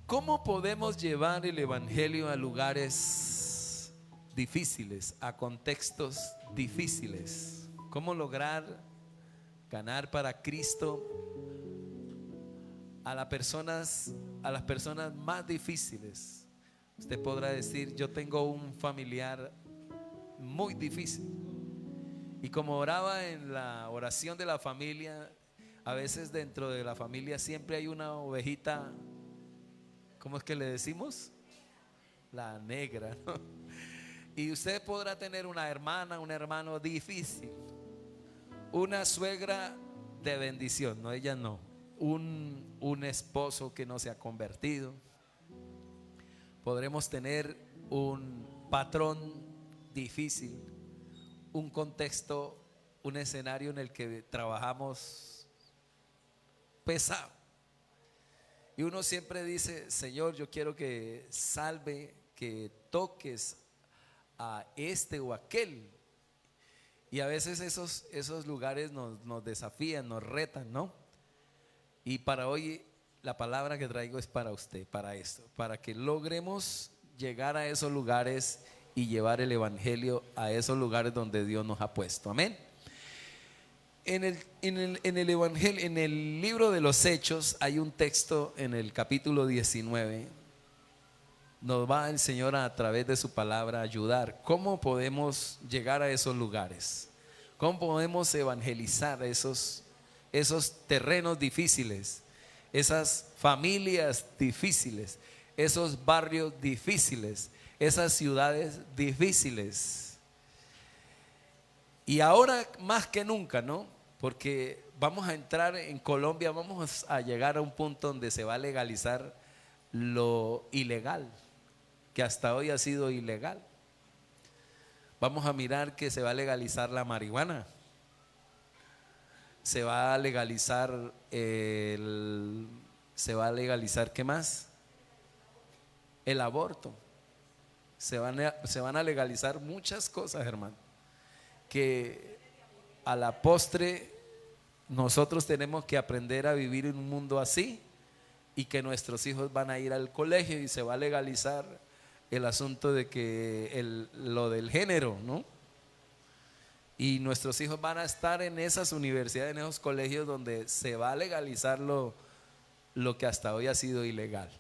¿Cómo podemos llevar el evangelio a lugares difíciles, a contextos difíciles? ¿Cómo lograr ganar para Cristo a las personas más difíciles? Usted podrá decir: yo tengo un familiar muy difícil, y como oraba en la oración de la familia, a veces dentro de la familia siempre hay una ovejita. ¿Cómo es que le decimos? La negra, ¿no? Y usted podrá tener una hermana, un hermano difícil, una suegra de bendición, no, ella no, un esposo que no se ha convertido. Podremos tener un patrón difícil, un contexto, un escenario en el que trabajamos pesado. Y uno siempre dice: Señor, yo quiero que salve, que toques a este o aquel. Y a veces esos lugares nos desafían, nos retan, ¿no? Y para hoy la palabra que traigo es para usted, para esto, para que logremos llegar a esos lugares y llevar el evangelio a esos lugares donde Dios nos ha puesto. Amén. En el evangelio, en el libro de los Hechos, hay un texto en el capítulo 19. Nos va el Señor a través de su palabra a ayudar. ¿Cómo podemos llegar a esos lugares? ¿Cómo podemos evangelizar esos terrenos difíciles, esas familias difíciles, esos barrios difíciles, esas ciudades difíciles? Y ahora más que nunca, ¿no? Porque vamos a entrar en Colombia, vamos a llegar a un punto donde se va a legalizar lo ilegal, que hasta hoy ha sido ilegal. Vamos a mirar que se va a legalizar la marihuana, se va a legalizar ¿qué más? El aborto. Se van a legalizar muchas cosas, hermano, que a la postre nosotros tenemos que aprender a vivir en un mundo así, y que nuestros hijos van a ir al colegio y se va a legalizar el asunto de que lo del género, ¿no? Y nuestros hijos van a estar en esas universidades, en esos colegios donde se va a legalizar lo que hasta hoy ha sido ilegal.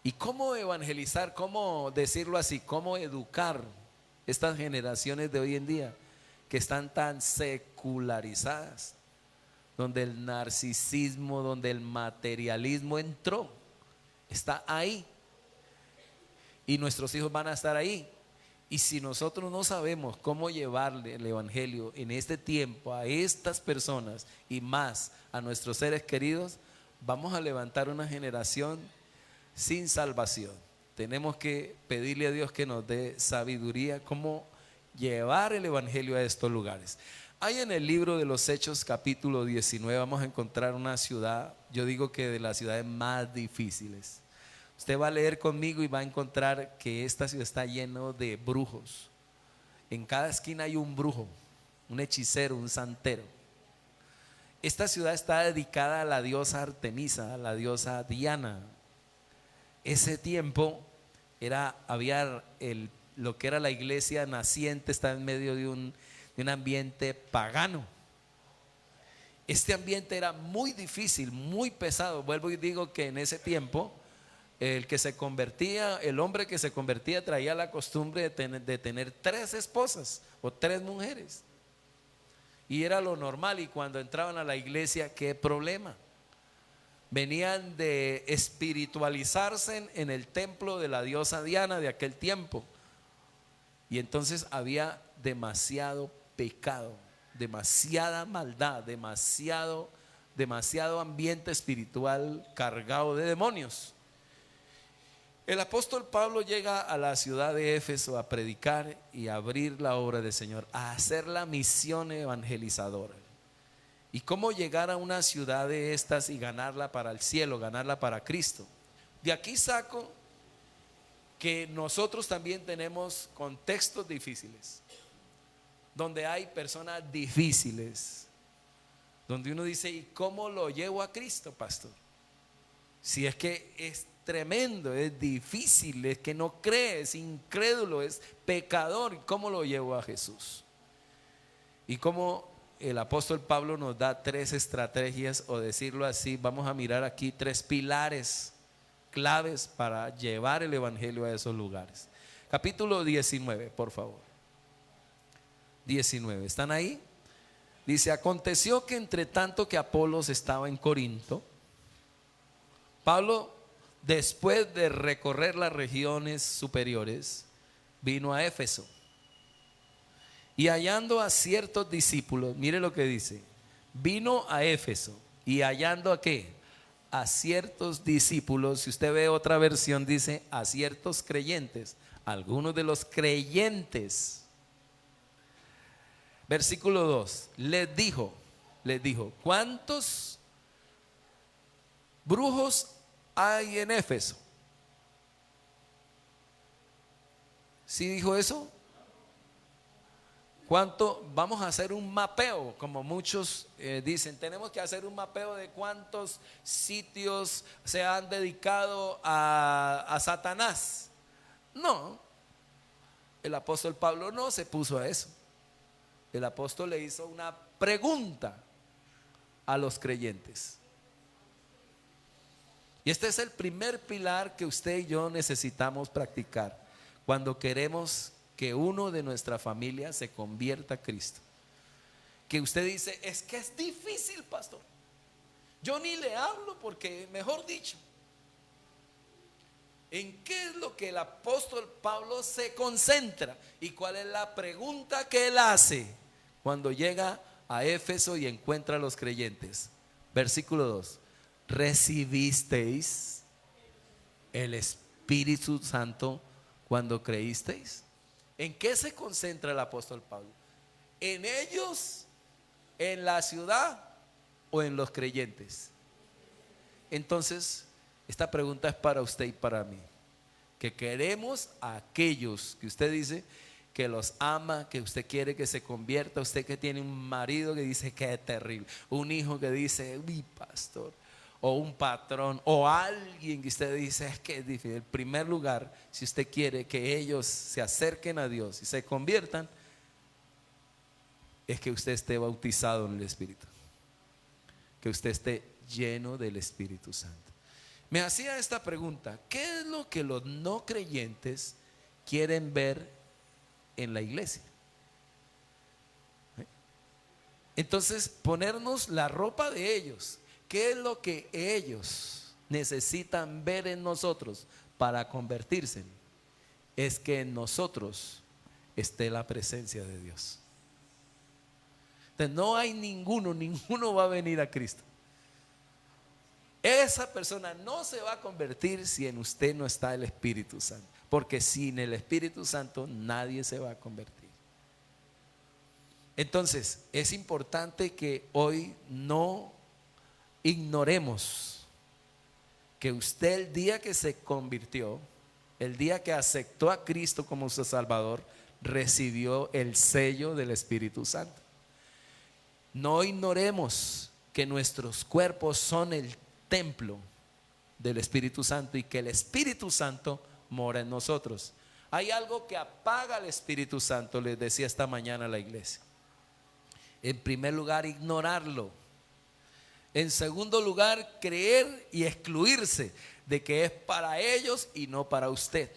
¿Y cómo evangelizar? ¿Cómo decirlo así? ¿Cómo educar estas generaciones de hoy en día que están tan secularizadas, donde el narcisismo, donde el materialismo entró, está ahí, y nuestros hijos van a estar ahí? Y si nosotros no sabemos cómo llevarle el evangelio en este tiempo a estas personas y más a nuestros seres queridos, vamos a levantar una generación sin salvación. Tenemos que pedirle a Dios que nos dé sabiduría cómo llevar el evangelio a estos lugares. Hay en el libro de los Hechos capítulo 19, vamos a encontrar una ciudad, yo digo que de las ciudades más difíciles. Usted va a leer conmigo y va a encontrar que esta ciudad está lleno de brujos. En cada esquina hay un brujo, un hechicero, un santero. Esta ciudad está dedicada a la diosa Artemisa, a la diosa Diana. Ese tiempo había lo que era la iglesia naciente, estaba en medio de un ambiente pagano. Este ambiente era muy difícil, muy pesado. Vuelvo y digo que en ese tiempo el hombre que se convertía traía la costumbre de tener 3 esposas o 3 mujeres, y era lo normal. Y cuando entraban a la iglesia, ¿qué problema? Venían de espiritualizarse en el templo de la diosa Diana de aquel tiempo, y entonces había demasiado pecado, demasiada maldad, demasiado ambiente espiritual cargado de demonios. El apóstol Pablo llega a la ciudad de Éfeso a predicar y a abrir la obra del Señor, a hacer la misión evangelizadora. ¿Y cómo llegar a una ciudad de estas y ganarla para el cielo, ganarla para Cristo? De aquí saco que nosotros también tenemos contextos difíciles, donde hay personas difíciles, donde uno dice: ¿y cómo lo llevo a Cristo, pastor? Si es que es tremendo, es difícil, es que no cree, es incrédulo, es pecador, ¿cómo lo llevo a Jesús? Y como el apóstol Pablo nos da tres estrategias, o decirlo así, vamos a mirar aquí tres pilares claves para llevar el evangelio a esos lugares. Capítulo 19, por favor. 19, ¿están ahí? Dice: aconteció que entre tanto que Apolos estaba en Corinto, Pablo, después de recorrer las regiones superiores, vino a Éfeso. Y hallando a ciertos discípulos, mire lo que dice: vino a Éfeso y hallando a qué, a ciertos discípulos. Si usted ve otra versión, dice a ciertos creyentes, algunos de los creyentes. Versículo 2, les dijo, ¿cuántos brujos hay en Éfeso? ¿Sí dijo eso? ¿Cuánto? Vamos a hacer un mapeo, como muchos dicen, tenemos que hacer un mapeo de cuántos sitios se han dedicado a Satanás. No, el apóstol Pablo no se puso a eso. El apóstol le hizo una pregunta a los creyentes. Y este es el primer pilar que usted y yo necesitamos practicar cuando queremos que uno de nuestra familia se convierta a Cristo. Que usted dice: es que es difícil, pastor, yo ni le hablo, porque, mejor dicho, ¿en qué es lo que el apóstol Pablo se concentra? ¿Y cuál es la pregunta que él hace cuando llega a Éfeso y encuentra a los creyentes? Versículo 2: ¿recibisteis el Espíritu Santo cuando creísteis? ¿En qué se concentra el apóstol Pablo? ¿En ellos, en la ciudad o en los creyentes? Entonces, esta pregunta es para usted y para mí, que queremos a aquellos que usted dice que los ama, que usted quiere que se convierta. Usted que tiene un marido que dice que es terrible, un hijo que dice: uy, pastor, o un patrón, o alguien que usted dice: es que es difícil. En primer lugar, si usted quiere que ellos se acerquen a Dios y se conviertan, es que usted esté bautizado en el Espíritu, que usted esté lleno del Espíritu Santo. Me hacía esta pregunta: ¿qué es lo que los no creyentes quieren ver en la iglesia? Entonces, ponernos la ropa de ellos. ¿Qué es lo que ellos necesitan ver en nosotros para convertirse? Es que en nosotros esté la presencia de Dios. Entonces, no hay ninguno va a venir a Cristo. Esa persona no se va a convertir si en usted no está el Espíritu Santo, porque sin el Espíritu Santo nadie se va a convertir. Entonces, es importante que hoy no ignoremos que usted, el día que se convirtió, el día que aceptó a Cristo como su Salvador, recibió el sello del Espíritu Santo. No ignoremos que nuestros cuerpos son el templo del Espíritu Santo y que el Espíritu Santo mora en nosotros. Hay algo que apaga al Espíritu Santo, les decía esta mañana a la iglesia. En primer lugar, ignorarlo. En segundo lugar, creer y excluirse de que es para ellos y no para usted.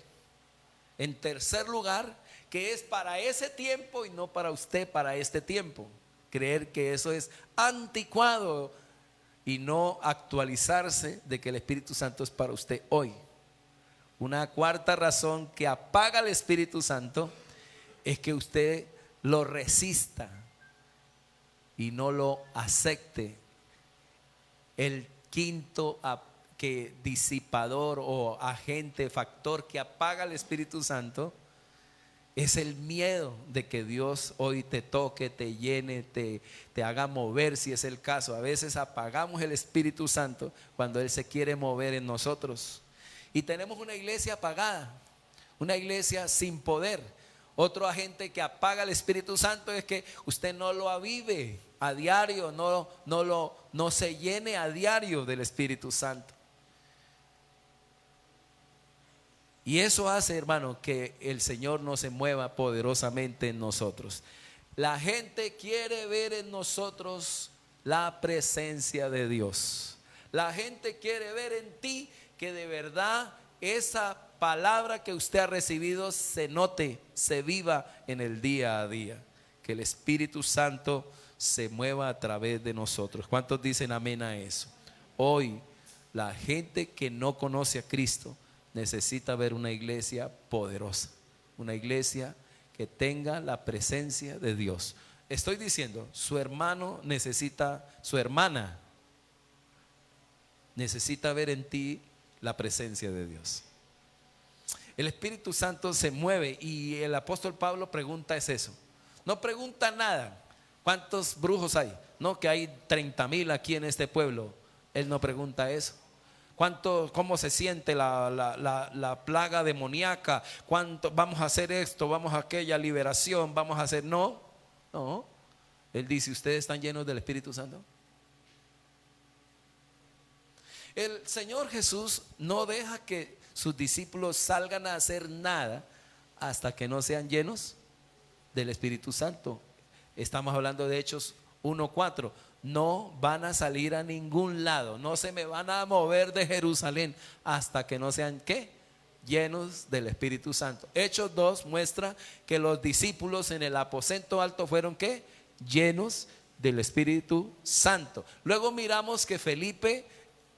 En tercer lugar, que es para ese tiempo y no para usted, para este tiempo. Creer que eso es anticuado y no actualizarse de que el Espíritu Santo es para usted hoy. Una cuarta razón que apaga al Espíritu Santo es que usted lo resista y no lo acepte. El quinto que disipador o agente, factor que apaga al Espíritu Santo es el miedo de que Dios hoy te toque, te llene, te haga mover, si es el caso. A veces apagamos el Espíritu Santo cuando Él se quiere mover en nosotros. Y tenemos una iglesia apagada, una iglesia sin poder. Otro agente que apaga el Espíritu Santo es que usted no lo avive a diario, no se llene a diario del Espíritu Santo. Y eso hace, hermano, que el Señor no se mueva poderosamente en nosotros. La gente quiere ver en nosotros la presencia de Dios. La gente quiere ver en ti que de verdad esa palabra que usted ha recibido se note, se viva en el día a día. Que el Espíritu Santo se mueva a través de nosotros. ¿Cuántos dicen amén a eso? Hoy la gente que no conoce a Cristo necesita ver una iglesia poderosa, una iglesia que tenga la presencia de Dios. Estoy diciendo, su hermano necesita, su hermana necesita ver en ti la presencia de Dios. El Espíritu Santo se mueve y el apóstol Pablo pregunta es eso. No pregunta nada. ¿Cuántos brujos hay? No, que hay 30,000 aquí en este pueblo. Él no pregunta eso. ¿Cómo se siente la plaga demoníaca? ¿Cuánto vamos a hacer esto? ¿Vamos a aquella liberación? ¿Vamos a hacer? No. Él dice, ¿ustedes están llenos del Espíritu Santo? El Señor Jesús no deja que sus discípulos salgan a hacer nada hasta que no sean llenos del Espíritu Santo. Estamos hablando de Hechos 1:4. No van a salir a ningún lado, no se me van a mover de Jerusalén hasta que no sean ¿qué? Llenos del Espíritu Santo. Hechos 2 muestra que los discípulos en el aposento alto fueron ¿qué? Llenos del Espíritu Santo. Luego miramos que Felipe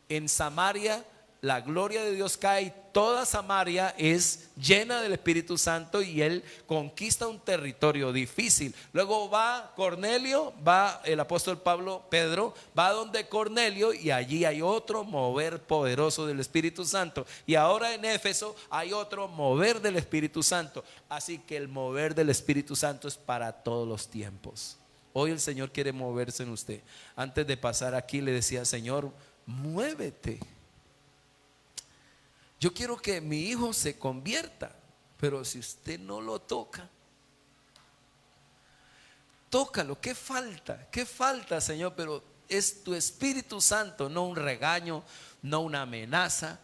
en Samaria, la gloria de Dios cae y toda Samaria es llena del Espíritu Santo y él conquista un territorio difícil. Luego va Cornelio, va el apóstol Pedro, va donde Cornelio y allí hay otro mover poderoso del Espíritu Santo. Y ahora en Éfeso hay otro mover del Espíritu Santo. Así que el mover del Espíritu Santo es para todos los tiempos. Hoy el Señor quiere moverse en usted. Antes de pasar aquí le decía, Señor, muévete. Yo quiero que mi hijo se convierta, pero si usted no lo toca, tócalo. ¿Qué falta? ¿Qué falta, Señor? Pero es tu Espíritu Santo, no un regaño, no una amenaza,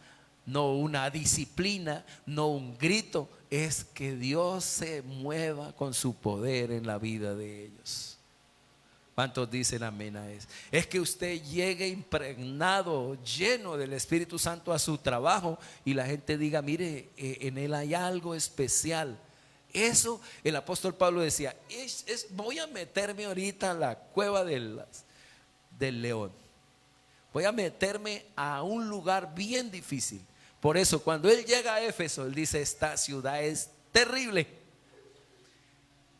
no una disciplina, no un grito. Es que Dios se mueva con su poder en la vida de ellos. ¿Cuántos dicen amén a eso? Es que usted llegue impregnado, lleno del Espíritu Santo a su trabajo y la gente diga, mire, en él hay algo especial. Eso el apóstol Pablo decía, voy a meterme ahorita a la cueva del león. Voy a meterme a un lugar bien difícil. Por eso cuando él llega a Éfeso, él dice, esta ciudad es terrible.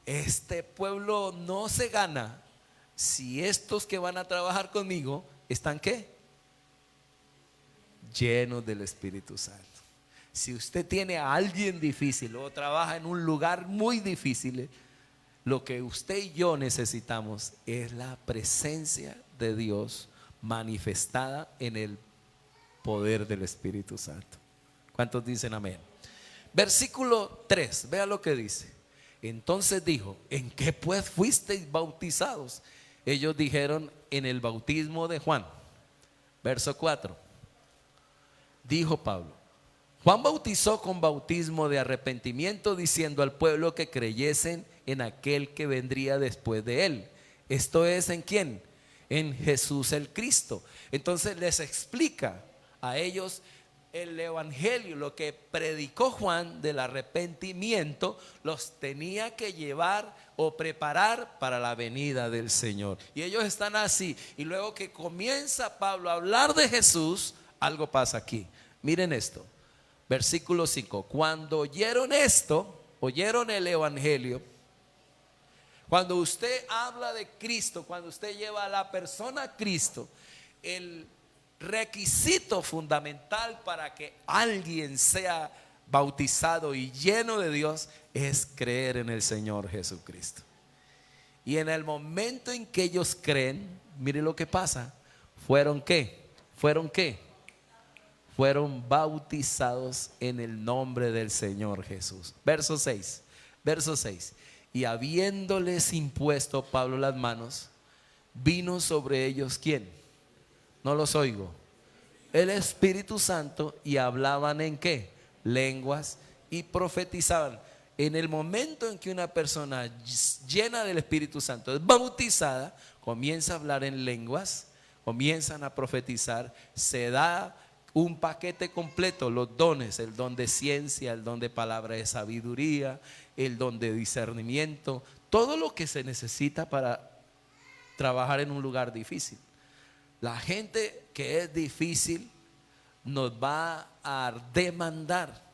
Este pueblo no se gana si estos que van a trabajar conmigo están ¿qué? Llenos del Espíritu Santo. Si usted tiene a alguien difícil o trabaja en un lugar muy difícil, lo que usted y yo necesitamos es la presencia de Dios manifestada en el poder del Espíritu Santo. ¿Cuántos dicen amén? Versículo 3, vea lo que dice. Entonces dijo, ¿en qué pues fuisteis bautizados? Ellos dijeron, en el bautismo de Juan. Verso 4. Dijo Pablo, Juan bautizó con bautismo de arrepentimiento, diciendo al pueblo que creyesen en aquel que vendría después de él. Esto es, ¿en quién? En Jesús el Cristo. Entonces les explica a ellos el evangelio, lo que predicó Juan del arrepentimiento, los tenía que llevar o preparar para la venida del Señor. Y ellos están así. Y luego que comienza Pablo a hablar de Jesús, algo pasa aquí. Miren esto, versículo 5. Cuando oyeron esto, oyeron el evangelio. Cuando usted habla de Cristo, cuando usted lleva a la persona a Cristo, el requisito fundamental para que alguien sea bautizado y lleno de Dios es creer en el Señor Jesucristo. Y en el momento en que ellos creen, mire lo que pasa. ¿Fueron qué? ¿Fueron qué? Fueron bautizados en el nombre del Señor Jesús. Verso 6. Verso 6. Y habiéndoles impuesto Pablo las manos, vino sobre ellos ¿quién? No los oigo. El Espíritu Santo, y hablaban ¿en qué? lenguas y profetizaban. En el momento en que una persona llena del Espíritu Santo es bautizada, comienza a hablar en lenguas, comienzan a profetizar, se da un paquete completo, los dones, el don de ciencia, el don de palabra de sabiduría, el don de discernimiento, todo lo que se necesita para trabajar en un lugar difícil. La gente que es difícil nos va a demandar.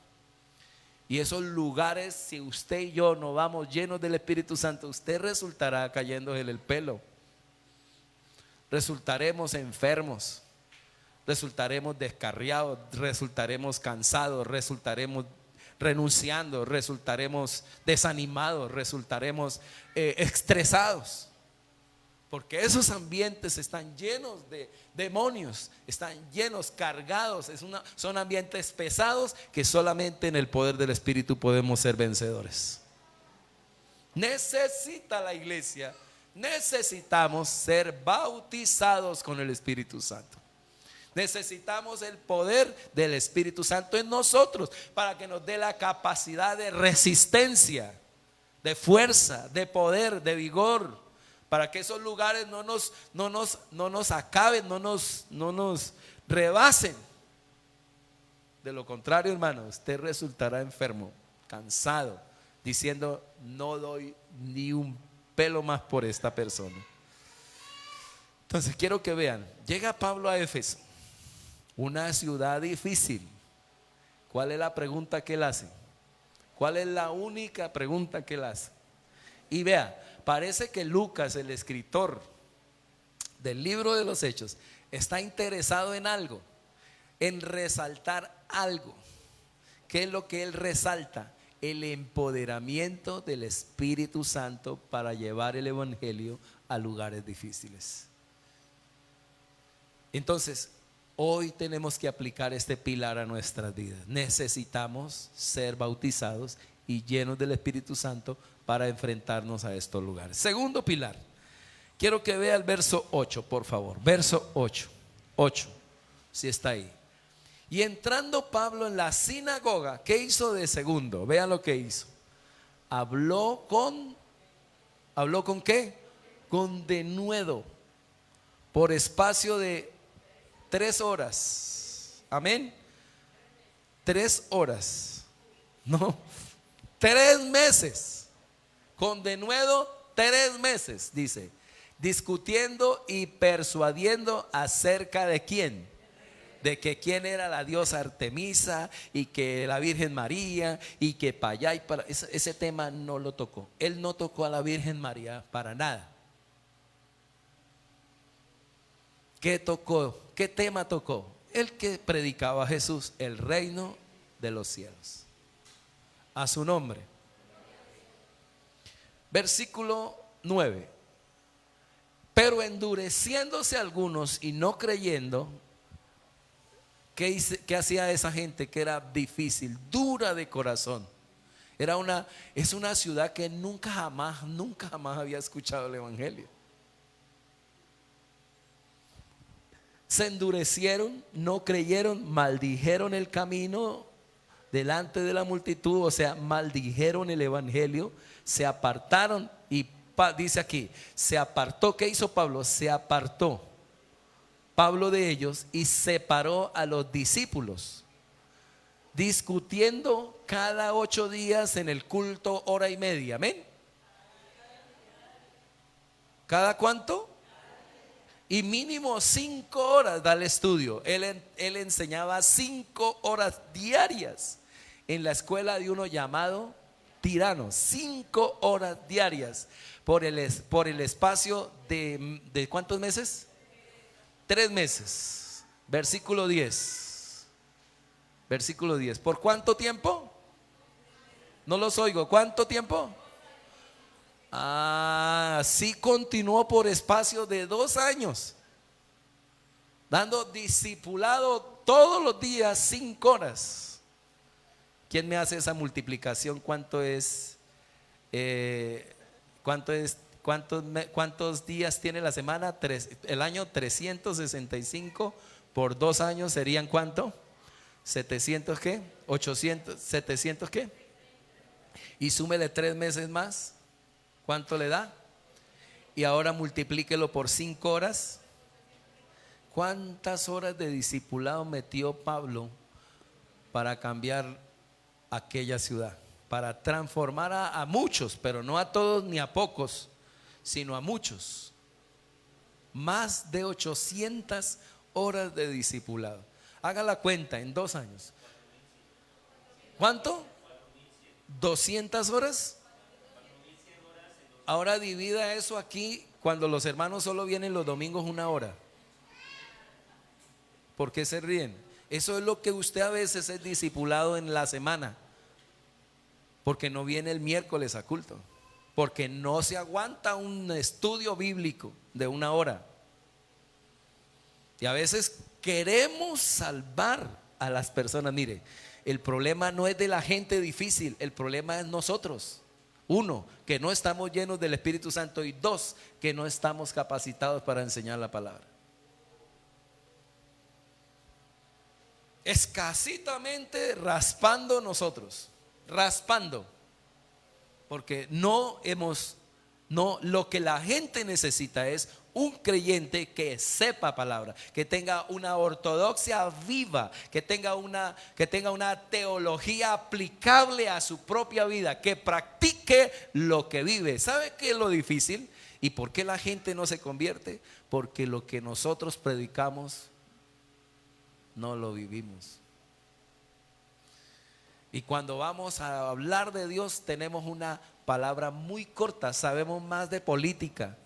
Y esos lugares, si usted y yo no vamos llenos del Espíritu Santo, usted resultará cayendo en el pelo. Resultaremos enfermos, resultaremos descarriados, resultaremos cansados, resultaremos renunciando, resultaremos desanimados, resultaremos estresados. Porque esos ambientes están llenos de demonios, están llenos, cargados, son ambientes pesados que solamente en el poder del Espíritu podemos ser vencedores. Necesita la iglesia, necesitamos ser bautizados con el Espíritu Santo. Necesitamos el poder del Espíritu Santo en nosotros para que nos dé la capacidad de resistencia, de fuerza, de poder, de vigor. Para que esos lugares no nos acaben, no nos rebasen. De lo contrario, hermano, usted resultará enfermo, cansado, diciendo: no doy ni un pelo más por esta persona. Entonces quiero que vean, llega Pablo a Éfeso, una ciudad difícil. ¿Cuál es la pregunta que él hace? ¿Cuál es la única pregunta que él hace? Y vea, parece que Lucas, el escritor del libro de los Hechos, está interesado en algo, en resaltar algo. ¿Qué es lo que él resalta? El empoderamiento del Espíritu Santo para llevar el evangelio a lugares difíciles. Entonces, hoy tenemos que aplicar este pilar a nuestras vidas. Necesitamos ser bautizados y llenos del Espíritu Santo para enfrentarnos a estos lugares. Segundo pilar, quiero que vea el verso 8, por favor. Verso 8, si está ahí. Y entrando Pablo en la sinagoga, ¿qué hizo de segundo? Vean lo que hizo. ¿Habló con qué? Con denuedo, por espacio de 3 horas. Amén. 3 horas. No, 3 meses. Con denuedo 3 meses, dice, discutiendo y persuadiendo acerca de quién. De que quién era la diosa Artemisa y que la Virgen María y que para allá y para ese tema no lo tocó. Él no tocó a la Virgen María para nada. ¿Qué tocó? ¿Qué tema tocó? El que predicaba a Jesús, el reino de los cielos. A su nombre. Versículo 9. Pero endureciéndose algunos y no creyendo, ¿qué hacía esa gente que era difícil, dura de corazón? Es una ciudad que nunca jamás había escuchado el evangelio. Se endurecieron, no creyeron, maldijeron el camino delante de la multitud, o sea, maldijeron el evangelio, se apartaron y dice aquí, se apartó. ¿Qué hizo Pablo? Se apartó Pablo de ellos y separó a los discípulos, discutiendo cada 8 días en el culto 1:30. Amén. ¿Cada cuánto? Y mínimo 5 horas da el estudio. Él enseñaba 5 horas diarias en la escuela de uno llamado Tirano. 5 horas diarias por el espacio de ¿cuántos meses? 3 meses. Versículo 10. Versículo 10. ¿Por cuánto tiempo? No los oigo. ¿Cuánto tiempo? Sí, continuó por espacio de 2 años, dando discipulado todos los días 5 horas. ¿Quién me hace esa multiplicación? ¿Cuántos días tiene la semana? El año 365 por 2 años serían ¿cuánto? 700 qué, 800, 700 qué, y súmele 3 meses más, ¿cuánto le da? Y ahora multiplíquelo por 5 horas. ¿Cuántas horas de discipulado metió Pablo para cambiar aquella ciudad? Para transformar a muchos, pero no a todos ni a pocos, sino a muchos. Más de 800 horas de discipulado. Haga la cuenta en 2 años. ¿Cuánto? 200 horas. Ahora divida eso aquí cuando los hermanos solo vienen los domingos 1 hora. ¿Por qué se ríen? Eso es lo que usted a veces es discipulado en la semana. Porque no viene el miércoles a culto. Porque no se aguanta un estudio bíblico de 1 hora. Y a veces queremos salvar a las personas. Mire, el problema no es de la gente difícil, el problema es nosotros. 1, que no estamos llenos del Espíritu Santo, y 2, que no estamos capacitados para enseñar la palabra. Escasitamente raspando nosotros, raspando, porque no, lo que la gente necesita es un creyente que sepa palabra, que tenga una ortodoxia viva, que tenga una teología aplicable a su propia vida, que practique lo que vive. ¿Sabe qué es lo difícil? ¿Y por qué la gente no se convierte? Porque lo que nosotros predicamos no lo vivimos. Y cuando vamos a hablar de Dios tenemos una palabra muy corta, sabemos más de política,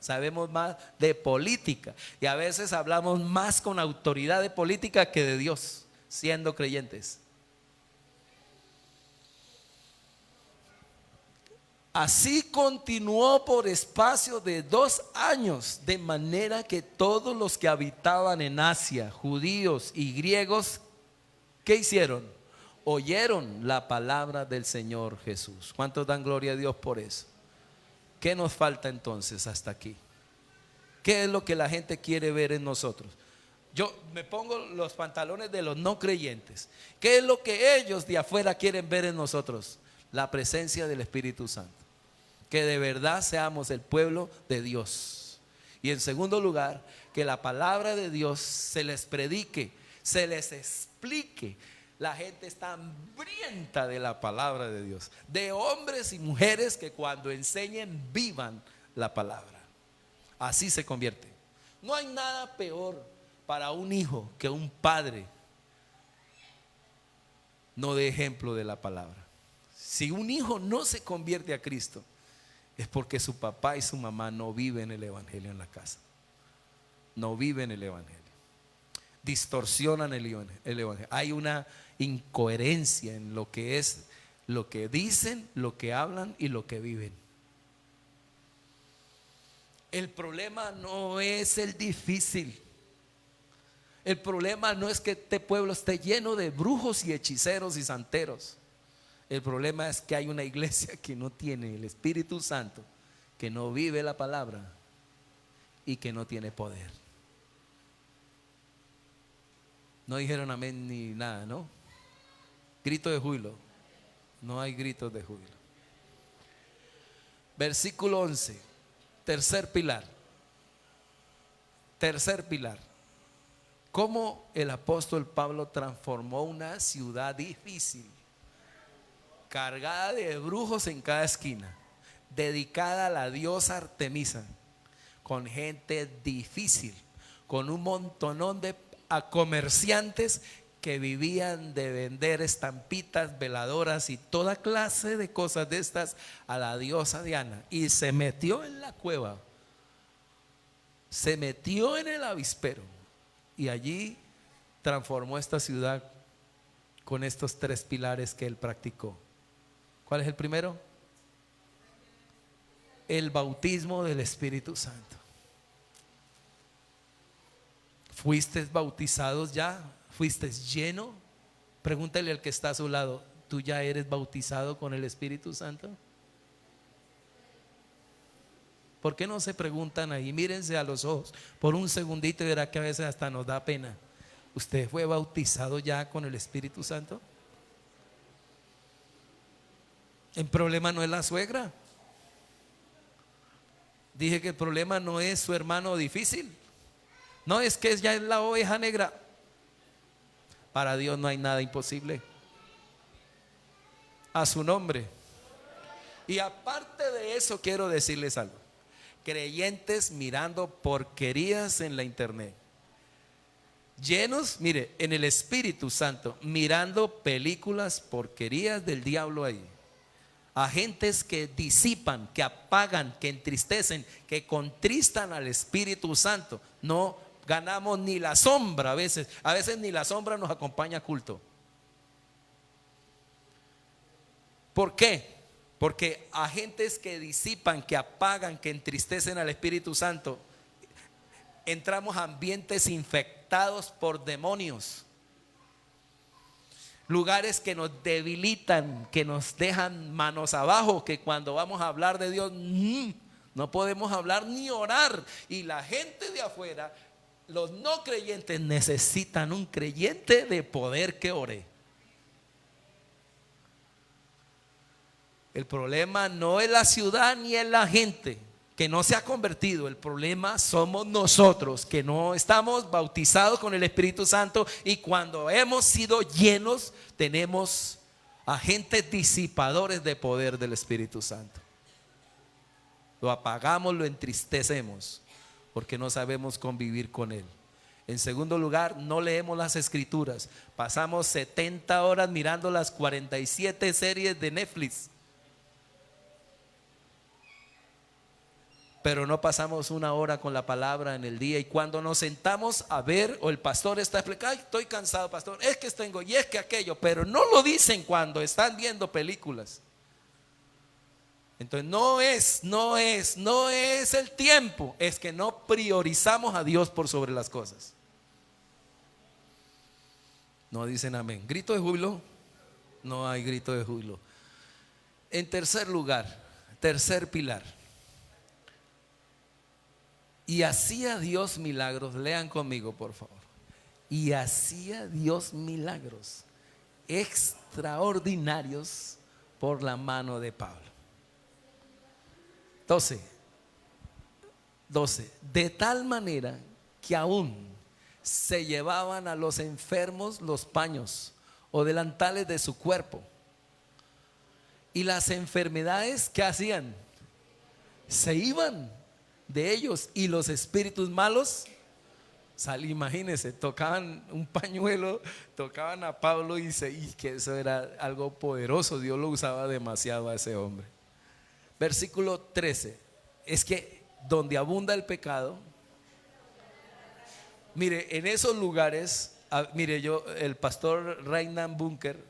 y a veces hablamos más con autoridad de política que de Dios, siendo creyentes. Así continuó por espacio de 2 años, de manera que todos los que habitaban en Asia, judíos y griegos, ¿qué hicieron? Oyeron la palabra del Señor Jesús. ¿Cuántos dan gloria a Dios por eso? ¿Qué nos falta entonces hasta aquí? ¿Qué es lo que la gente quiere ver en nosotros? Yo me pongo los pantalones de los no creyentes. ¿Qué es lo que ellos de afuera quieren ver en nosotros? La presencia del Espíritu Santo. Que de verdad seamos el pueblo de Dios. Y en segundo lugar, que la palabra de Dios se les predique, se les explique. La gente está hambrienta de la palabra de Dios, de hombres y mujeres que cuando enseñen vivan la palabra. Así se convierte. No hay nada peor para un hijo que un padre no dé ejemplo de la palabra. Si un hijo no se convierte a Cristo, es porque su papá y su mamá no viven el evangelio en la casa. No viven el evangelio. Distorsionan el evangelio. Hay una incoherencia en lo que es, lo que dicen, lo que hablan y lo que viven. El problema no es el difícil. El problema no es que este pueblo esté lleno de brujos y hechiceros y santeros. El problema es que hay una iglesia que no tiene el Espíritu Santo, que no vive la palabra y que no tiene poder. No dijeron amén ni nada, ¿no? Grito de júbilo. No hay gritos de júbilo. Versículo 11. Tercer pilar. Tercer pilar. Cómo el apóstol Pablo transformó una ciudad difícil, cargada de brujos en cada esquina, dedicada a la diosa Artemisa, con gente difícil, con un montonón de comerciantes que vivían de vender estampitas, veladoras y toda clase de cosas de estas a la diosa Diana. Y se metió en la cueva, se metió en el avispero y allí transformó esta ciudad con estos 3 pilares que él practicó. ¿Cuál es el primero? El bautismo del Espíritu Santo. ¿Fuiste bautizados ya? ¿Fuiste lleno? Pregúntale al que está a su lado, ¿tú ya eres bautizado con el Espíritu Santo? ¿Por qué no se preguntan ahí? Mírense a los ojos por un segundito y verá que a veces hasta nos da pena. ¿Usted fue bautizado ya con el Espíritu Santo? El problema no es la suegra. Dije que el problema no es su hermano difícil. No, es que ya es la oveja negra. Para Dios no hay nada imposible. A su nombre. Y aparte de eso, quiero decirles algo. Creyentes mirando porquerías en la internet, llenos, mire, en el Espíritu Santo, mirando películas porquerías del diablo ahí. Agentes que disipan, que apagan, que entristecen, que contristan al Espíritu Santo. No ganamos ni la sombra a veces ni la sombra nos acompaña a culto. ¿Por qué? Porque agentes que disipan, que apagan, que entristecen al Espíritu Santo, entramos a ambientes infectados por demonios. Lugares que nos debilitan, que nos dejan manos abajo, que cuando vamos a hablar de Dios no podemos hablar ni orar. Y la gente de afuera, los no creyentes, necesitan un creyente de poder que ore. El problema no es la ciudad ni es la gente que no se ha convertido. El problema somos nosotros que no estamos bautizados con el Espíritu Santo, y cuando hemos sido llenos tenemos agentes disipadores de poder del Espíritu Santo. Lo apagamos, lo entristecemos porque no sabemos convivir con Él. En segundo lugar, no leemos las Escrituras. Pasamos 70 horas mirando las 47 series de Netflix, pero no pasamos una hora con la palabra en el día. Y cuando nos sentamos a ver, o el pastor está explicando: ay, estoy cansado, pastor, es que tengo y es que aquello, pero no lo dicen cuando están viendo películas. Entonces no es el tiempo, es que no priorizamos a Dios por sobre las cosas. No dicen amén. ¿Grito de júbilo? No hay grito de júbilo. En tercer lugar, tercer pilar. Y hacía Dios milagros. Lean conmigo, por favor. Y hacía Dios milagros extraordinarios por la mano de Pablo. 12. De tal manera que aún se llevaban a los enfermos los paños o delantales de su cuerpo, y las enfermedades que hacían se iban de ellos, y los espíritus malos salían. Imagínense, tocaban un pañuelo, tocaban a Pablo y que eso era algo poderoso. Dios lo usaba demasiado a ese hombre. Versículo 13. Es que donde abunda el pecado, mire, en esos lugares, mire, el pastor Reinhard Bunker,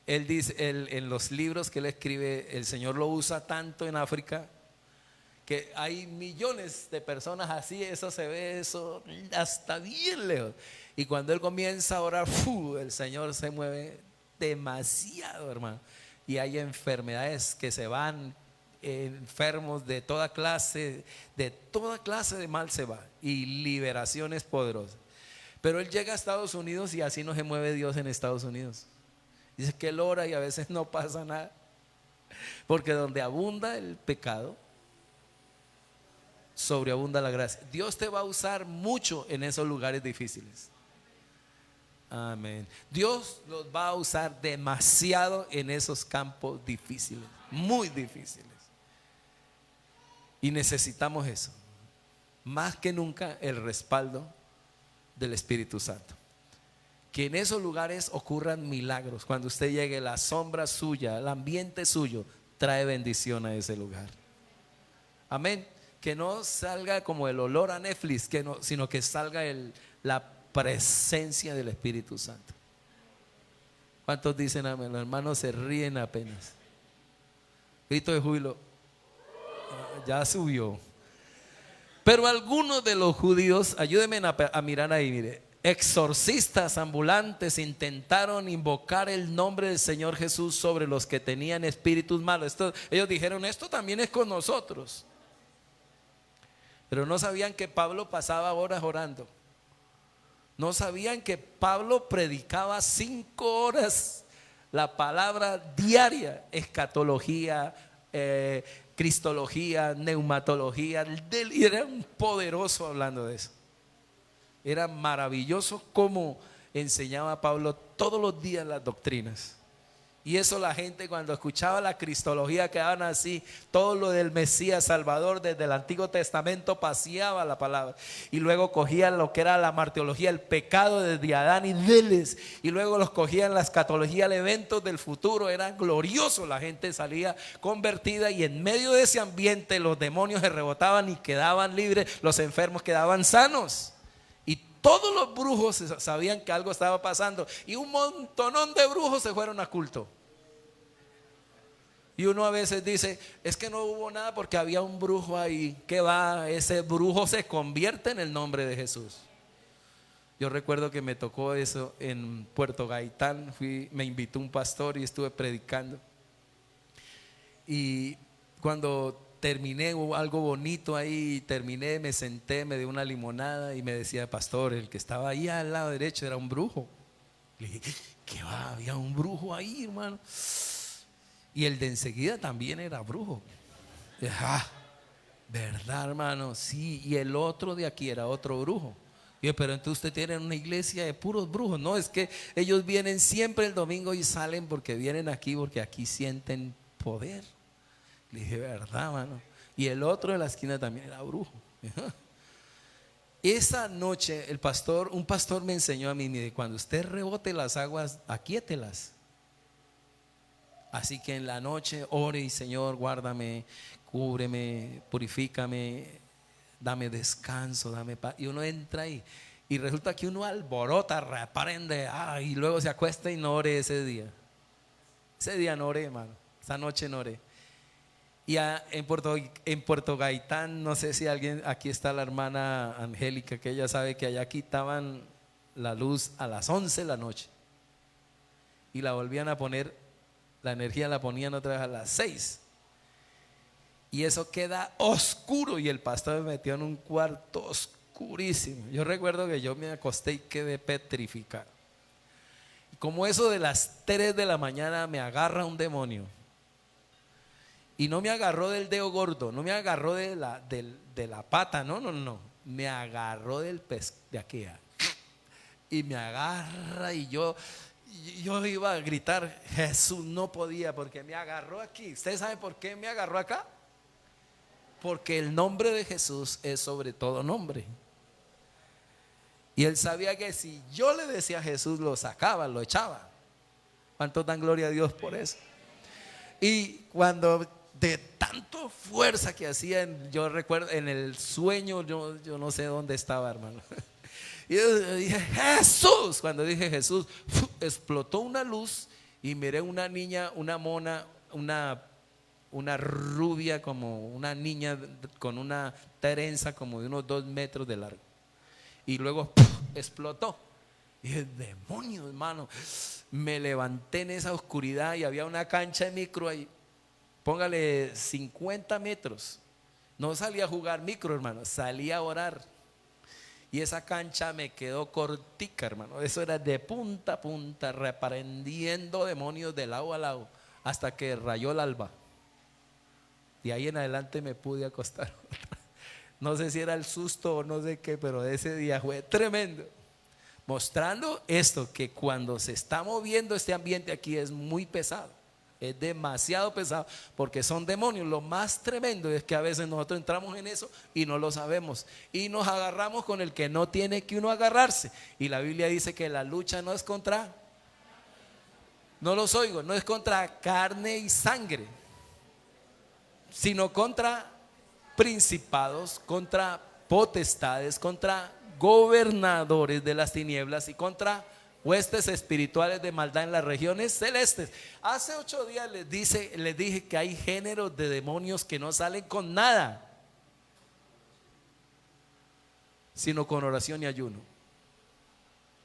él dice, en los libros que él escribe, el Señor lo usa tanto en África, que hay millones de personas así. Eso se ve, eso hasta bien lejos. Y cuando él comienza a orar, el Señor se mueve demasiado, hermano. Y hay enfermedades que se van, enfermos de toda clase de mal se va, y liberaciones poderosas. Pero él llega a Estados Unidos y así no se mueve Dios en Estados Unidos. Dice que él ora y a veces no pasa nada, porque donde abunda el pecado, sobreabunda la gracia. Dios te va a usar mucho en esos lugares difíciles. Amén. Dios los va a usar demasiado en esos campos difíciles, muy difíciles. Y necesitamos eso, más que nunca, el respaldo del Espíritu Santo. Que en esos lugares ocurran milagros. Cuando usted llegue, la sombra suya, el ambiente suyo trae bendición a ese lugar. Amén. Que no salga como el olor a Netflix, sino que salga la presencia del Espíritu Santo. ¿Cuántos dicen amén? Los hermanos se ríen apenas. Grito de júbilo. Ya subió. Pero algunos de los judíos, ayúdenme a mirar ahí, mire, exorcistas ambulantes intentaron invocar el nombre del Señor Jesús sobre los que tenían espíritus malos. Ellos dijeron: esto también es con nosotros. Pero no sabían que Pablo pasaba horas orando. No sabían que Pablo predicaba 5 horas la palabra diaria, escatología, cristología, neumatología. Era un poderoso hablando de eso. Era maravilloso cómo enseñaba Pablo todos los días las doctrinas. Y eso la gente cuando escuchaba la cristología quedaban así, todo lo del Mesías Salvador desde el Antiguo Testamento paseaba la palabra. Y luego cogían lo que era la martiología, el pecado desde Adán y Deles. Y luego los cogían la escatología, el evento del futuro, era glorioso. La gente salía convertida y en medio de ese ambiente los demonios se rebotaban y quedaban libres, los enfermos quedaban sanos. Y todos los brujos sabían que algo estaba pasando. Y un montonón de brujos se fueron a culto. Y uno a veces dice, es que no hubo nada porque había un brujo ahí. ¿Qué va? Ese brujo se convierte en el nombre de Jesús. Yo recuerdo que me tocó eso en Puerto Gaitán. Me invitó un pastor y estuve predicando. Y cuando terminé, hubo algo bonito ahí, terminé, me senté, me dio una limonada y me decía, pastor, el que estaba ahí al lado derecho era un brujo. Le dije, ¿qué va? Había un brujo ahí, hermano. Y el de enseguida también era brujo. ¿Verdad, hermano? Sí, y el otro de aquí era otro brujo. Y yo, pero entonces usted tiene una iglesia de puros brujos. No, es que ellos vienen siempre el domingo y salen porque vienen aquí, porque aquí sienten poder. Le dije, ¿verdad, hermano? Y el otro de la esquina también era brujo. Esa noche un pastor me enseñó a mí, mire, cuando usted rebote las aguas, aquíételas. Así que en la noche ore y Señor, guárdame, cúbreme, purifícame, dame descanso, dame paz. Y uno entra ahí y resulta que uno alborota, reprende, y luego se acuesta y no ore ese día. Ese día no oré, hermano. Esa noche no oré. Y en Puerto Gaitán, no sé si alguien, aquí está la hermana Angélica, que ella sabe que allá quitaban la luz a las 11 de la noche y la volvían a poner. La energía la ponían otra vez a las 6. Y eso queda oscuro. Y el pastor me metió en un cuarto oscurísimo. Yo recuerdo que yo me acosté y quedé petrificado. Y como eso de las 3 de la mañana me agarra un demonio. Y no me agarró del dedo gordo, no me agarró de la pata, no. Me agarró del pez de aquí. Y me agarra y yo iba a gritar, Jesús, no podía porque me agarró aquí. ¿Ustedes saben por qué me agarró acá? Porque el nombre de Jesús es sobre todo nombre. Y él sabía que si yo le decía a Jesús, lo sacaba, lo echaba. ¿Cuántos dan gloria a Dios por eso? Y cuando de tanto fuerza que hacía, yo recuerdo en el sueño, yo no sé dónde estaba, hermano. Y yo dije, Jesús. Cuando dije Jesús, explotó una luz y miré una niña, una mona, una rubia, como una niña con una trenza como de unos 2 metros de largo. Y luego explotó. Y dije, demonio, hermano. Me levanté en esa oscuridad y había una cancha de micro ahí. Póngale 50 metros. No salí a jugar micro, hermano, salí a orar. Y esa cancha me quedó cortica, hermano. Eso era de punta a punta, reprendiendo demonios de lado a lado, hasta que rayó el alba. De ahí en adelante me pude acostar. No sé si era el susto o no sé qué, pero ese día fue tremendo. Mostrando esto, que cuando se está moviendo este ambiente aquí es muy pesado. Es demasiado pesado porque son demonios. Lo más tremendo es que a veces nosotros entramos en eso y no lo sabemos y nos agarramos con el que no tiene que uno agarrarse. Y la Biblia dice que la lucha no es contra, no los oigo, no es contra carne y sangre, sino contra principados, contra potestades, contra gobernadores de las tinieblas y contra huestes espirituales de maldad en las regiones celestes. Hace 8 días les dije que hay géneros de demonios que no salen con nada, sino con oración y ayuno.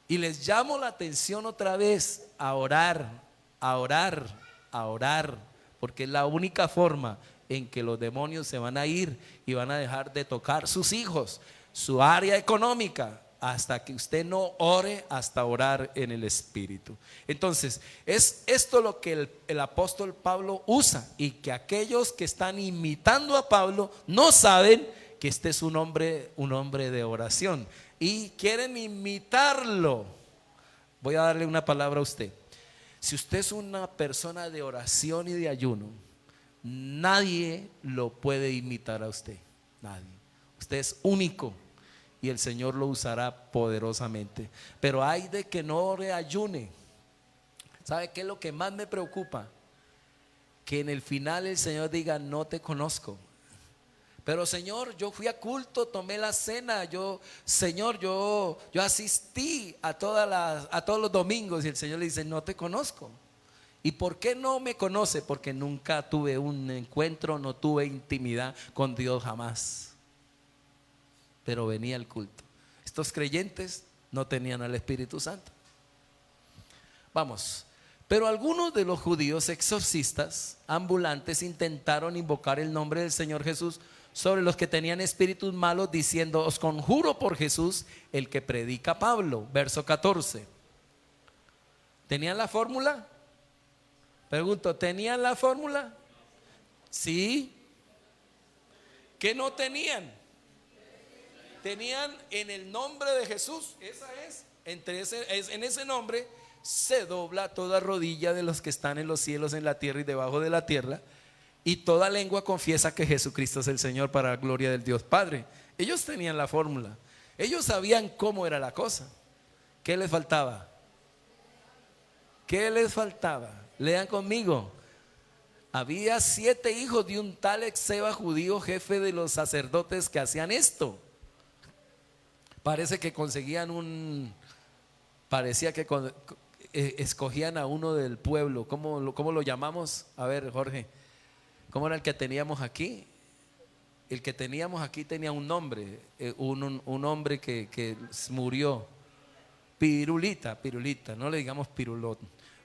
Y les llamo la atención otra vez a orar, a orar, a orar, porque es la única forma en que los demonios se van a ir y van a dejar de tocar sus hijos, su área económica. hasta que usted no ore, hasta orar en el Espíritu. Entonces, es esto lo que el apóstol Pablo usa, y que aquellos que están imitando a Pablo no saben que este es un hombre de oración y quieren imitarlo. Voy a darle una palabra a usted. Si usted es una persona de oración y de ayuno, nadie lo puede imitar a usted. Nadie. Usted es único y el Señor lo usará poderosamente. Pero hay de que no reayune. ¿Sabe qué es lo que más me preocupa? Que en el final el Señor diga: no te conozco. Pero Señor, yo fui a culto, tomé la cena, Señor, yo asistí a todos los domingos, y el Señor le dice: no te conozco. ¿Y por qué no me conoce? Porque nunca tuve un encuentro, no tuve intimidad con Dios jamás. Pero venía al culto. Estos creyentes no tenían al Espíritu Santo. Vamos. Pero algunos de los judíos exorcistas ambulantes intentaron invocar el nombre del Señor Jesús sobre los que tenían espíritus malos, diciendo: os conjuro por Jesús, el que predica Pablo. Verso 14. ¿Tenían la fórmula? Pregunto, ¿tenían la fórmula? Sí. ¿Qué no tenían? Tenían en el nombre de Jesús. Esa es. En ese nombre se dobla toda rodilla de los que están en los cielos, en la tierra y debajo de la tierra, y toda lengua confiesa que Jesucristo es el Señor, para la gloria del Dios Padre. Ellos tenían la fórmula. Ellos sabían cómo era la cosa. ¿Qué les faltaba? ¿Qué les faltaba? Lean conmigo. Había 7 hijos de un tal Esceva, judío, jefe de los sacerdotes, que hacían esto. Parece que parecía que escogían a uno del pueblo. ¿Cómo lo llamamos? A ver, Jorge, ¿cómo era el que teníamos aquí? El que teníamos aquí tenía un nombre, un hombre que murió. Pirulita, no le digamos pirulot.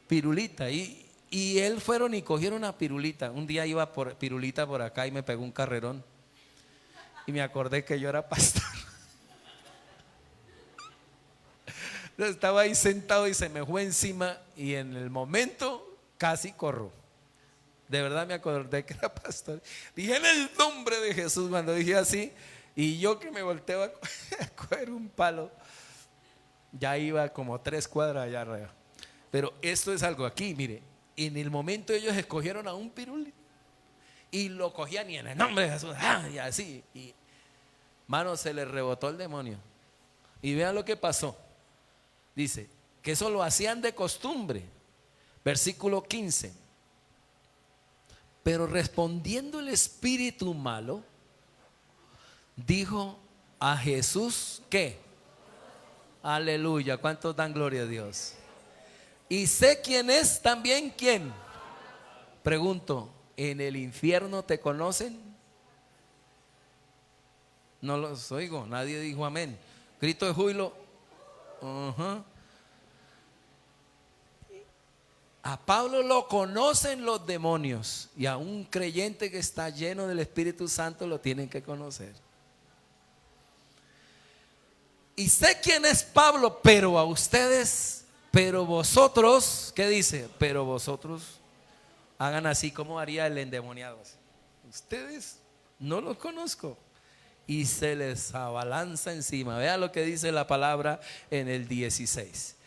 Pirulita, y él fueron y cogieron a Pirulita. Un día iba por Pirulita por acá y me pegó un carrerón, y me acordé que yo era pastor. Estaba ahí sentado y se me fue encima, y en el momento casi corro. De verdad me acordé que era pastor. Dije: en el nombre de Jesús, cuando dije así, y yo que me volteo a coger un palo, ya iba como 3 cuadras allá arriba. Pero esto es algo aquí, mire, en el momento ellos escogieron a un pirulito y lo cogían, y en el nombre de Jesús, y así, y mano, se le rebotó el demonio. Y vean lo que pasó. Dice que eso lo hacían de costumbre. Versículo 15. Pero respondiendo el espíritu malo, dijo a Jesús: ¿qué? Aleluya. ¿Cuántos dan gloria a Dios? Y sé quién es también. ¿Quién? Pregunto, ¿en el infierno te conocen? No los oigo, nadie dijo amén. Grito de júbilo. A Pablo lo conocen los demonios, y a un creyente que está lleno del Espíritu Santo lo tienen que conocer. Y sé quién es Pablo, pero a ustedes, pero vosotros, ¿qué dice? Pero vosotros hagan así como haría el endemoniado. Ustedes no los conozco. Y se les abalanza encima. Vea lo que dice la palabra en el 16.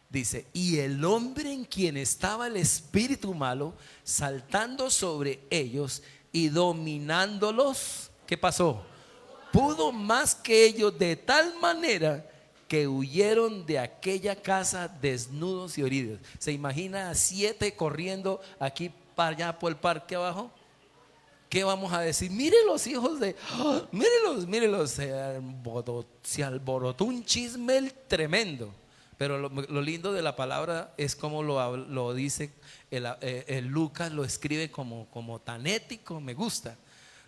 Dice: y el hombre en quien estaba el espíritu malo, saltando sobre ellos y dominándolos, ¿qué pasó? Pudo más que ellos, de tal manera que huyeron de aquella casa desnudos y heridos. ¿Se imagina a 7 corriendo aquí para allá por el parque abajo? ¿Qué vamos a decir? Mire los hijos de... mírelos, se alborotó un chisme tremendo. Pero lo lindo de la palabra es como lo dice Lucas, lo escribe como tan ético, me gusta.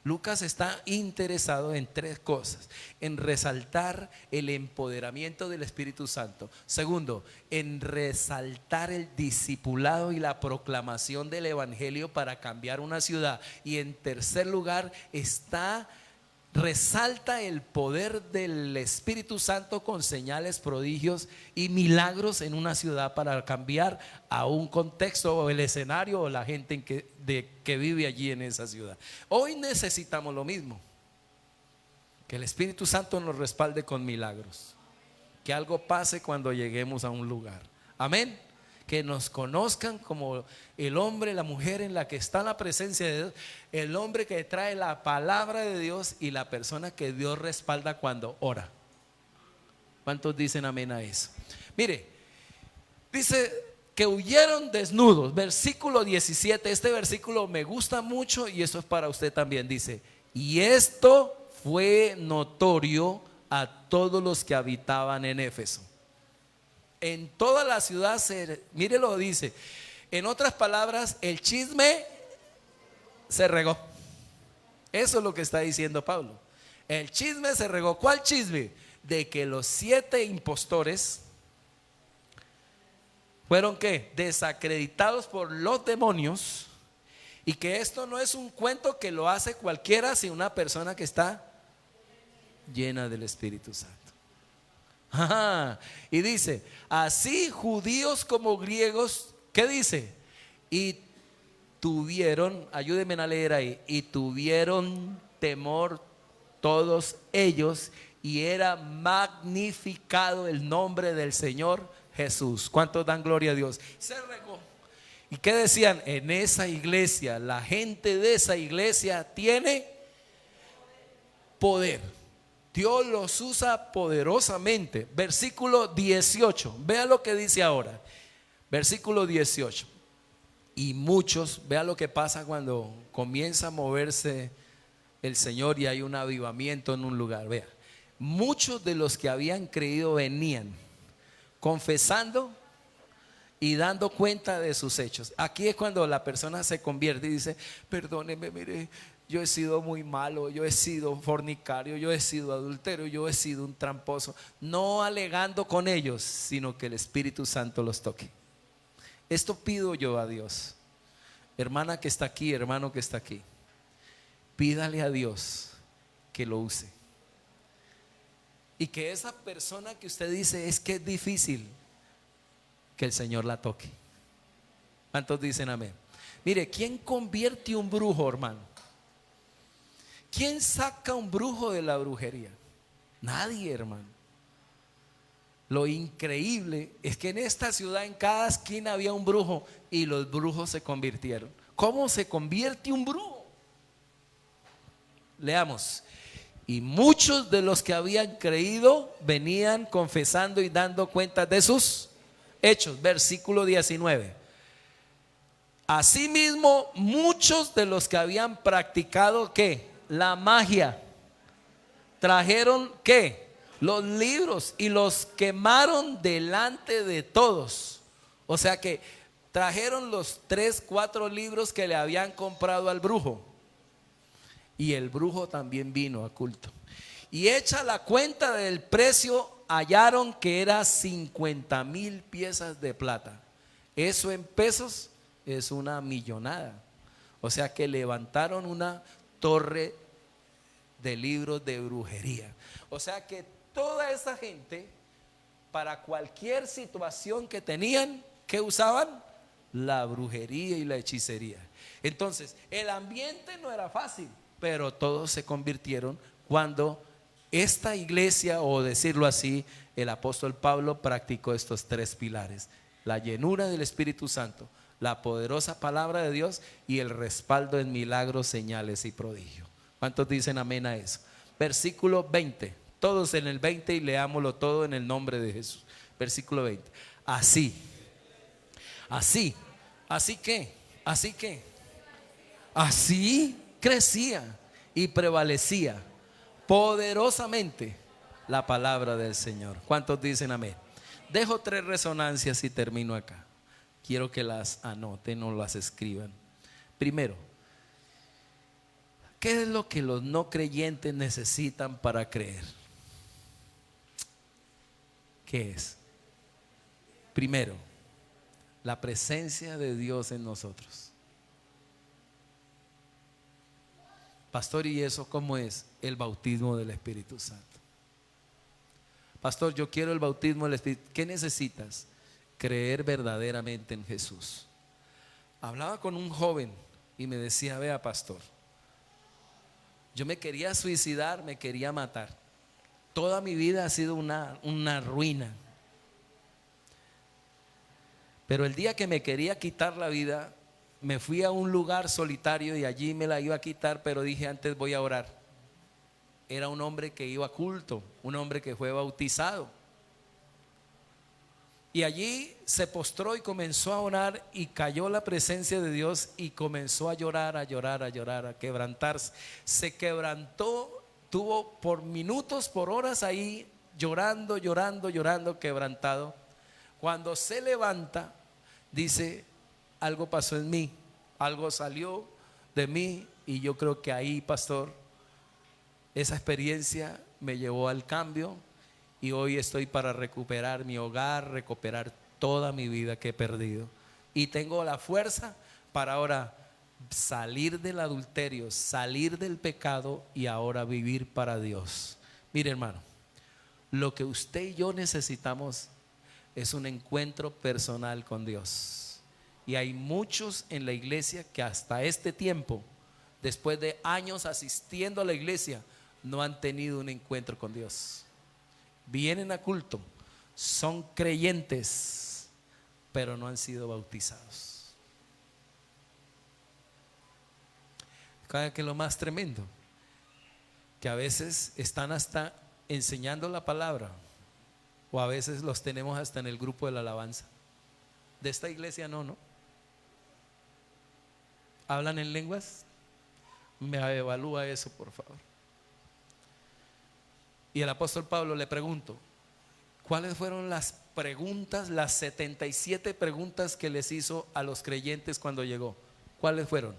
Lucas está interesado en 3 cosas: en resaltar el empoderamiento del Espíritu Santo. Segundo, en resaltar el discipulado y la proclamación del Evangelio para cambiar una ciudad. Y en tercer lugar, está resalta el poder del Espíritu Santo con señales, prodigios y milagros en una ciudad para cambiar a un contexto o el escenario o la gente que vive allí en esa ciudad. Hoy necesitamos lo mismo, que el Espíritu Santo nos respalde con milagros, que algo pase cuando lleguemos a un lugar. Amén. Que nos conozcan como el hombre, la mujer en la que está la presencia de Dios, el hombre que trae la palabra de Dios y la persona que Dios respalda cuando ora. ¿Cuántos dicen amén a eso? Mire, dice que huyeron desnudos, versículo 17. Este versículo me gusta mucho y eso es para usted también. Dice: y esto fue notorio a todos los que habitaban en Éfeso. En toda la ciudad, mire lo dice. En otras palabras, el chisme se regó. Eso es lo que está diciendo Pablo. El chisme se regó. ¿Cuál chisme? De que los 7 impostores fueron ¿qué? Desacreditados por los demonios, y que esto no es un cuento que lo hace cualquiera, sino una persona que está llena del Espíritu Santo. Y dice: así judíos como griegos, ¿qué dice? Y tuvieron, ayúdenme a leer ahí, y tuvieron temor todos ellos, y era magnificado el nombre del Señor Jesús. ¿Cuántos dan gloria a Dios? Se regó. ¿Y qué decían? En esa iglesia, la gente de esa iglesia tiene poder. Dios los usa poderosamente. Versículo 18. Vea lo que dice ahora. Versículo 18. Y muchos, vea lo que pasa cuando comienza a moverse el Señor y hay un avivamiento en un lugar. Vea, muchos de los que habían creído venían confesando y dando cuenta de sus hechos. Aquí es cuando la persona se convierte y dice: perdóneme, mire, yo he sido muy malo, yo he sido fornicario, yo he sido adúltero, yo he sido un tramposo. No alegando con ellos, sino que el Espíritu Santo los toque. Esto pido yo a Dios. Hermana que está aquí, hermano que está aquí, pídale a Dios que lo use. Y que esa persona que usted dice es que es difícil, que el Señor la toque. ¿Cuántos dicen amén? Mire, ¿quién convierte un brujo, hermano? ¿Quién saca un brujo de la brujería? Nadie, hermano. Lo increíble es que en esta ciudad, en cada esquina había un brujo, y los brujos se convirtieron. ¿Cómo se convierte un brujo? Leamos. Y muchos de los que habían creído venían confesando y dando cuenta de sus hechos. Versículo 19. Asimismo, muchos de los que habían practicado ¿qué? La magia, trajeron ¿qué? Los libros y los quemaron delante de todos. O sea que trajeron los 3, 4 libros que le habían comprado al brujo, y el brujo también vino a culto. Y hecha la cuenta del precio, hallaron que era 50,000 piezas de plata. Eso en pesos es una millonada. O sea que levantaron una torre de libros de brujería. O sea que toda esa gente, para cualquier situación que tenían, ¿qué usaban? La brujería y la hechicería. Entonces, el ambiente no era fácil, pero todos se convirtieron cuando esta iglesia, o decirlo así, el apóstol Pablo practicó estos 3 pilares: la llenura del Espíritu Santo, la poderosa palabra de Dios y el respaldo en milagros, señales y prodigios. ¿Cuántos dicen amén a eso? Versículo 20. Todos en el 20 y leámoslo todo en el nombre de Jesús. Versículo 20. Así crecía y prevalecía poderosamente la palabra del Señor. ¿Cuántos dicen amén? Dejo 3 resonancias y termino acá. Quiero que las anoten o las escriban. Primero, ¿qué es lo que los no creyentes necesitan para creer? ¿Qué es? Primero, la presencia de Dios en nosotros. Pastor, ¿y eso cómo es? El bautismo del Espíritu Santo. Pastor, yo quiero el bautismo del Espíritu. ¿Qué necesitas? Creer verdaderamente en Jesús. Hablaba con un joven y me decía: vea, pastor, yo me quería suicidar, me quería matar. Toda mi vida ha sido una ruina. Pero el día que me quería quitar la vida, me fui a un lugar solitario y allí me la iba a quitar, pero dije: antes voy a orar. Era un hombre que iba a culto, un hombre que fue bautizado. Y allí se postró y comenzó a orar, y cayó la presencia de Dios y comenzó a llorar, a llorar, a llorar, a quebrantarse. Se quebrantó, tuvo por minutos, por horas ahí llorando, llorando, llorando, quebrantado. Cuando se levanta, dice: algo pasó en mí, algo salió de mí, y yo creo que ahí, pastor, esa experiencia me llevó al cambio, y hoy estoy para recuperar mi hogar, recuperar toda mi vida que he perdido, y tengo la fuerza para ahora salir del adulterio, salir del pecado y ahora vivir para Dios. Mire, hermano, lo que usted y yo necesitamos es un encuentro personal con Dios. Y hay muchos en la iglesia que hasta este tiempo, después de años asistiendo a la iglesia, no han tenido un encuentro con Dios. Vienen a culto, son creyentes, pero no han sido bautizados. ¿Sabe qué es lo más tremendo? Que a veces están hasta enseñando la palabra, o a veces los tenemos hasta en el grupo de la alabanza. De esta iglesia no. ¿Hablan en lenguas? Me evalúa eso, por favor. Y el apóstol Pablo le preguntó: ¿cuáles fueron las preguntas, las 77 preguntas que les hizo a los creyentes cuando llegó? ¿Cuáles fueron?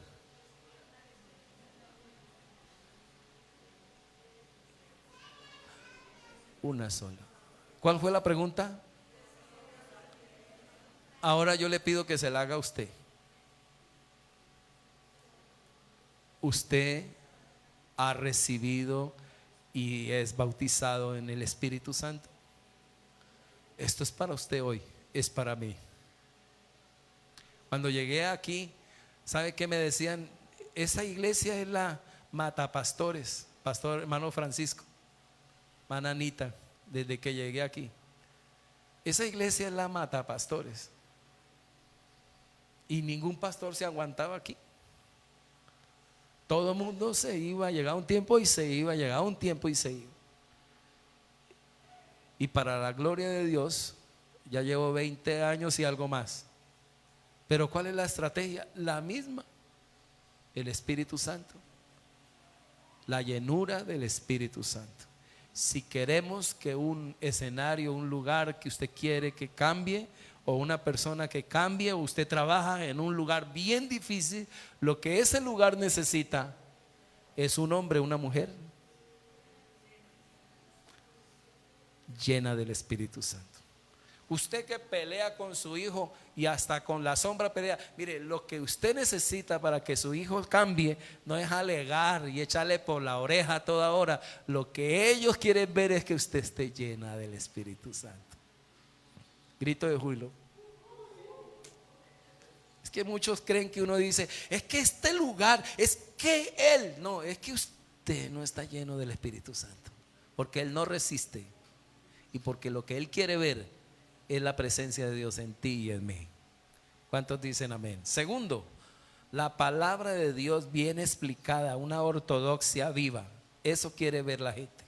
Una sola. ¿Cuál fue la pregunta? Ahora yo le pido que se la haga a usted. ¿Usted ha recibido y es bautizado en el Espíritu Santo? Esto es para usted hoy, es para mí. Cuando llegué aquí, ¿sabe qué me decían? Esa iglesia es la Matapastores, pastor hermano Francisco, hermana Anita, desde que llegué aquí. Esa iglesia es la Matapastores. Y ningún pastor se aguantaba aquí. Todo el mundo se iba, llegaba un tiempo y se iba, llegaba un tiempo y se iba. Y para la gloria de Dios, ya llevo 20 años y algo más. Pero ¿cuál es la estrategia? La misma: el Espíritu Santo, la llenura del Espíritu Santo. Si queremos que un escenario, un lugar que usted quiere que cambie, o una persona que cambie, o usted trabaja en un lugar bien difícil, lo que ese lugar necesita es un hombre, una mujer llena del Espíritu Santo. Usted que pelea con su hijo y hasta con la sombra pelea, mire, lo que usted necesita para que su hijo cambie no es alegar y echarle por la oreja a toda hora. Lo que ellos quieren ver es que usted esté llena del Espíritu Santo. Grito de júbilo. Es que muchos creen que uno dice: es que este lugar, es que él. No, es que usted no está lleno del Espíritu Santo, porque él no resiste, y porque lo que él quiere ver es la presencia de Dios en ti y en mí. ¿Cuántos dicen amén? Segundo, la palabra de Dios bien explicada, una ortodoxia viva. Eso quiere ver la gente.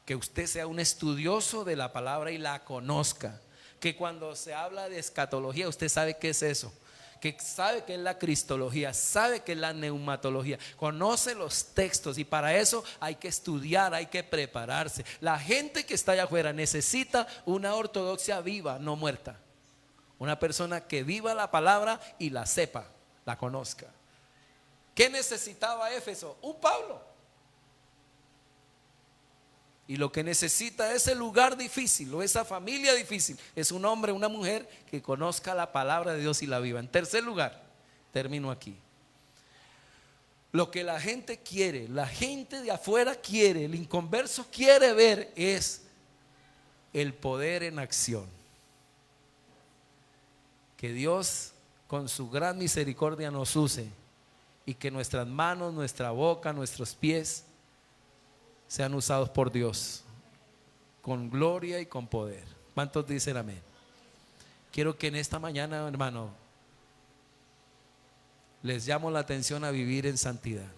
Que usted sea un estudioso de la palabra y la conozca. Que cuando se habla de escatología, usted sabe qué es eso. Que sabe qué es la cristología, sabe qué es la neumatología, conoce los textos, y para eso hay que estudiar, hay que prepararse. La gente que está allá afuera necesita una ortodoxia viva, no muerta. Una persona que viva la palabra y la sepa, la conozca. ¿Qué necesitaba Éfeso? Un Pablo. Y lo que necesita ese lugar difícil o esa familia difícil es un hombre, una mujer que conozca la palabra de Dios y la viva. En tercer lugar, termino aquí. Lo que la gente quiere, la gente de afuera quiere, el inconverso quiere ver es el poder en acción. Que Dios con su gran misericordia nos use y que nuestras manos, nuestra boca, nuestros pies sean usados por Dios con gloria y con poder. ¿Cuántos dicen amén? Quiero que en esta mañana, hermano, les llamo la atención a vivir en santidad.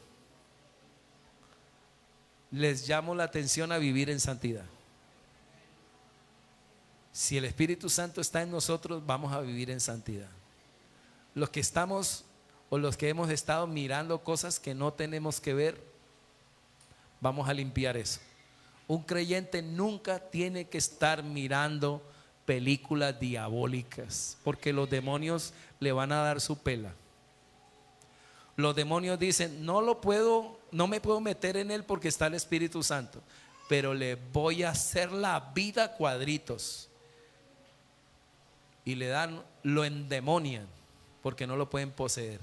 Les llamo la atención a vivir en santidad. Si el Espíritu Santo está en nosotros, vamos a vivir en santidad. Los que estamos o los que hemos estado mirando cosas que no tenemos que ver, vamos a limpiar eso. Un creyente nunca tiene que estar mirando películas diabólicas, porque los demonios le van a dar su pela. Los demonios dicen: no me puedo meter en él porque está el Espíritu Santo, pero le voy a hacer la vida cuadritos. Y lo endemonian porque no lo pueden poseer.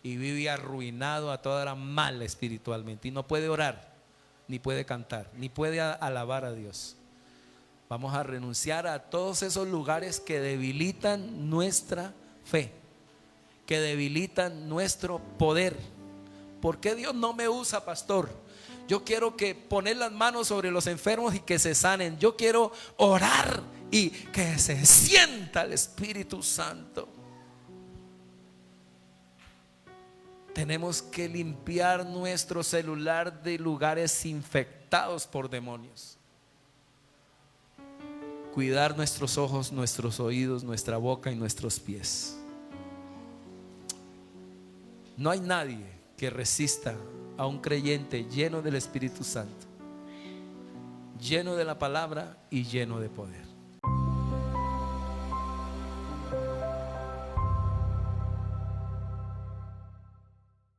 Y vive arruinado a toda hora mal espiritualmente. Y no puede orar, ni puede cantar, ni puede alabar a Dios. Vamos a renunciar a todos esos lugares que debilitan nuestra fe, que debilitan nuestro poder. ¿Por qué Dios no me usa, pastor? Yo quiero poner las manos sobre los enfermos y que se sanen. Yo quiero orar y que se sienta el Espíritu Santo. Tenemos que limpiar nuestro celular de lugares infectados por demonios. Cuidar nuestros ojos, nuestros oídos, nuestra boca y nuestros pies. No hay nadie que resista a un creyente lleno del Espíritu Santo, lleno de la palabra y lleno de poder.